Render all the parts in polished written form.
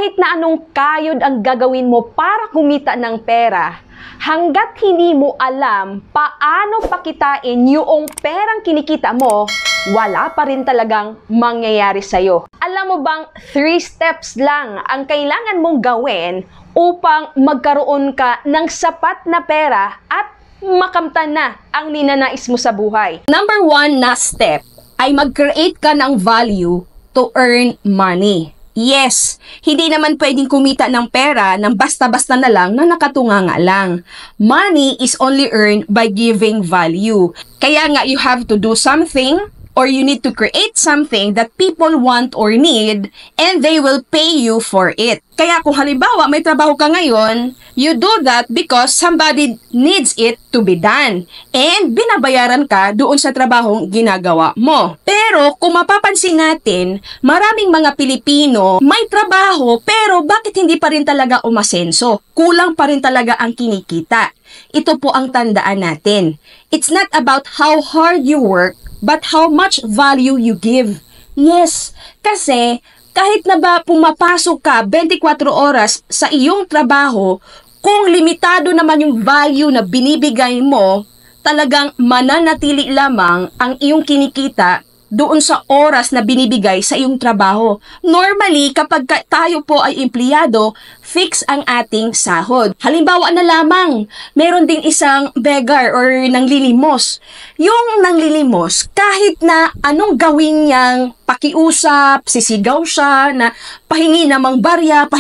kahit na anong kayod ang gagawin mo para kumita ng pera, hanggat hindi mo alam paano pakitain yung perang kinikita mo, wala pa rin talagang mangyayari sa'yo. Alam mo bang 3 steps lang ang kailangan mong gawin upang magkaroon ka ng sapat na pera at makamtan na ang ninanais mo sa buhay? Number 1 na step ay mag-create ka ng value to earn money. Yes, hindi naman pwedeng kumita ng pera ng basta-basta na lang na nakatunganga lang. Money is only earned by giving value. Kaya nga you have to do something or you need to create something that people want or need and they will pay you for it. Kaya kung halimbawa may trabaho ka ngayon, you do that because somebody needs it to be done. And binabayaran ka doon sa trabahong ginagawa mo. Pero kung mapapansin natin, maraming mga Pilipino may trabaho pero bakit hindi pa rin talaga umasenso? Kulang pa rin talaga ang kinikita. Ito po ang tandaan natin. It's not about how hard you work, but how much value you give. Yes, kasi kahit na ba pumapasok ka 24 oras sa iyong trabaho, kung limitado naman yung value na binibigay mo, talagang mananatili lamang ang iyong kinikita doon sa oras na binibigay sa iyong trabaho. Normally, kapag tayo po ay empleyado, fix ang ating sahod. Halimbawa na lamang, meron ding isang beggar or nanglilimos. Yung nanglilimos, kahit na anong gawin niyang pakiusap, sisigaw siya na pahingi namang barya,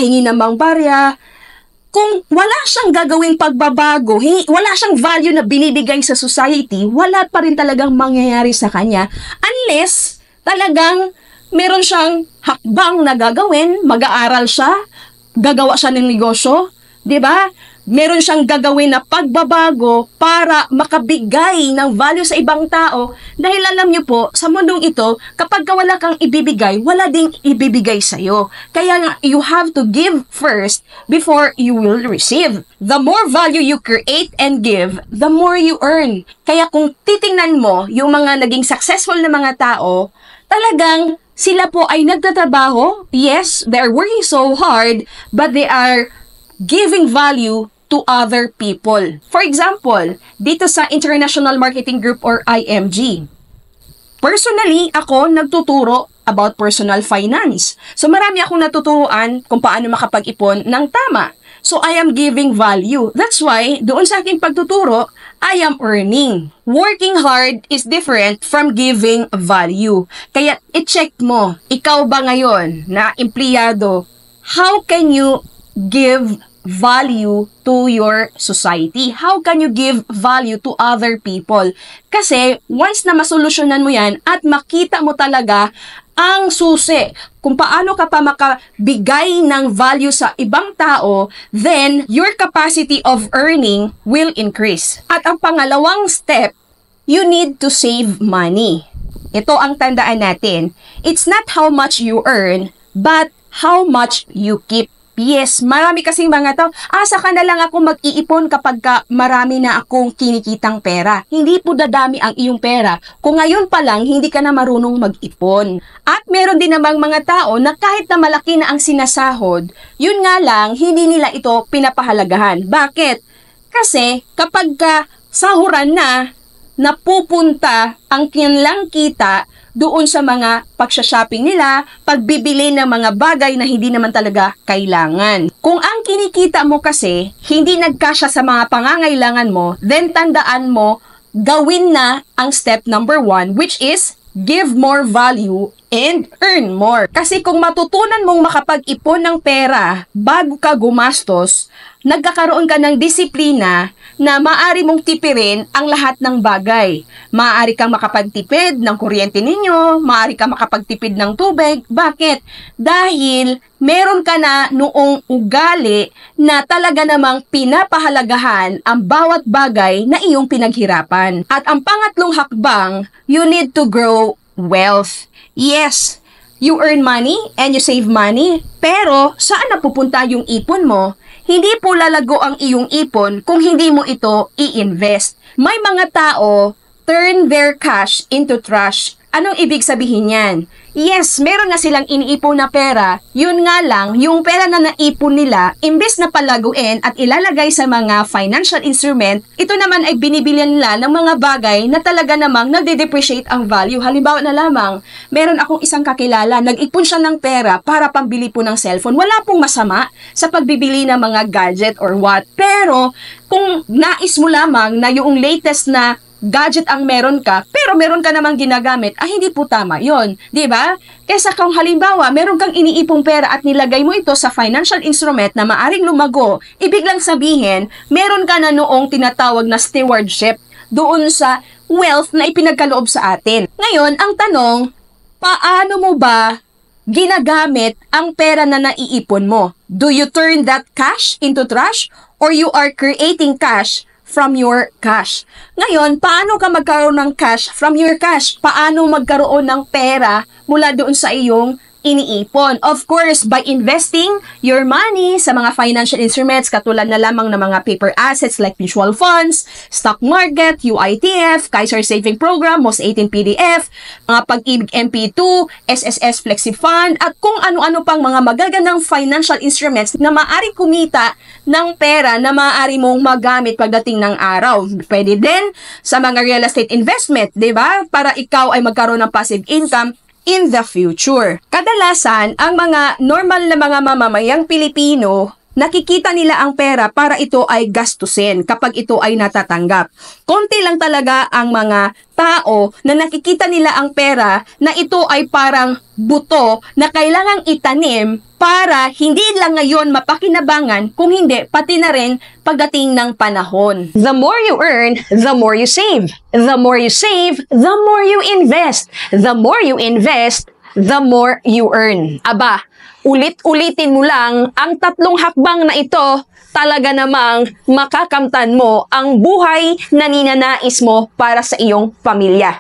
kung wala siyang gagawing pagbabago, wala siyang value na binibigay sa society, wala pa rin talagang mangyayari sa kanya unless talagang meron siyang hakbang na gagawin, mag-aaral siya, gagawa siya ng negosyo, 'di ba? Meron siyang gagawin na pagbabago para makabigay ng value sa ibang tao dahil alam niyo po, sa mundong ito, kapag wala kang ibibigay, wala ding ibibigay sa'yo. Kaya nga, you have to give first before you will receive. The more value you create and give, the more you earn. Kaya kung titingnan mo yung mga naging successful na mga tao, talagang sila po ay nagtatrabaho. Yes, they are working so hard, but they are giving value to other people. For example, dito sa International Marketing Group or IMG, personally, ako nagtuturo about personal finance. So marami akong natuturuan kung paano makapag-ipon ng tama. So I am giving value. That's why, doon sa aking pagtuturo, I am earning. Working hard is different from giving value. Kaya i-check mo, ikaw ba ngayon na empleyado, how can you give value to your society? How can you give value to other people? Kasi once na masolusyonan mo yan at makita mo talaga ang susi kung paano ka pa makabigay ng value sa ibang tao, then your capacity of earning will increase. At ang pangalawang step, you need to save money. Ito ang tandaan natin. It's not how much you earn, but how much you keep. Yes, marami kasing mga tao, saka na lang ako mag-iipon kapag marami na akong kinikitang pera. Hindi po dadami ang iyong pera kung ngayon pa lang hindi ka na marunong mag-ipon. At meron din namang mga tao na kahit na malaki na ang sinasahod, yun nga lang, hindi nila ito pinapahalagahan. Bakit? Kasi kapag sahuran na, napupunta ang kanilang kita doon sa mga pagsha-shopping nila, pagbibili ng mga bagay na hindi naman talaga kailangan. Kung ang kinikita mo kasi hindi nagkasya sa mga pangangailangan mo, then tandaan mo, gawin na ang step number 1, which is give more value and earn more. Kasi kung matutunan mong makapag-ipon ng pera bago ka gumastos, nagkakaroon ka ng disiplina na maaari mong tipirin ang lahat ng bagay. Maaari kang makapagtipid ng kuryente ninyo, maaari kang makapagtipid ng tubig. Bakit? Dahil meron ka na noong ugali na talaga namang pinapahalagahan ang bawat bagay na iyong pinaghirapan. At ang pangatlong hakbang, you need to grow wealth. Yes, you earn money and you save money, pero saan napupunta yung ipon mo? Hindi po lalago ang iyong ipon kung hindi mo ito i-invest. May mga tao turn their cash into trash Anong ibig sabihin yan? Yes, meron na silang iniipon na pera, yun nga lang, yung pera na naipon nila, imbes na palaguin at ilalagay sa mga financial instrument, ito naman ay binibilihan nila ng mga bagay na talaga namang nagde-depreciate ang value. Halimbawa na lamang, meron akong isang kakilala, nag-ipon siya ng pera para pambili po ng cellphone. Wala pong masama sa pagbibili ng mga gadget or what. Pero, kung nais mo lamang na yung latest na gadget ang meron ka, pero meron ka namang ginagamit, hindi po tama yon, di ba? Kesa kung halimbawa, meron kang iniipong pera at nilagay mo ito sa financial instrument na maaring lumago, ibig lang sabihin, meron ka na noong tinatawag na stewardship doon sa wealth na ipinagkaloob sa atin. Ngayon, ang tanong, paano mo ba ginagamit ang pera na naiipon mo? Do you turn that cash into trash or you are creating cash from your cash? Ngayon, paano ka magkaroon ng cash from your cash? Paano magkaroon ng pera mula doon sa iyong iniipon? Of course, by investing your money sa mga financial instruments katulad na lamang ng mga paper assets like mutual funds, stock market, UITF, Kaiser Saving Program, MOS 18 PDF, mga Pag-ibig MP2, SSS Flexi Fund, at kung ano-ano pang mga magagandang financial instruments na maaari kumita ng pera na maaari mong magamit pagdating ng araw. Pwede din sa mga real estate investment, di ba? Para ikaw ay magkaroon ng passive income in the future. Kadalasan, ang mga normal na mga mamamayang Pilipino, nakikita nila ang pera para ito ay gastusin kapag ito ay natatanggap. Konti lang talaga ang mga tao na nakikita nila ang pera na ito ay parang buto na kailangang itanim para hindi lang ngayon mapakinabangan, kung hindi, pati na rin pagdating ng panahon. The more you earn, the more you save. The more you save, the more you invest. The more you invest, the more you earn. Aba, ulit-ulitin mo lang ang tatlong hakbang na ito, talaga namang makakamtan mo ang buhay na ninanais mo para sa iyong pamilya.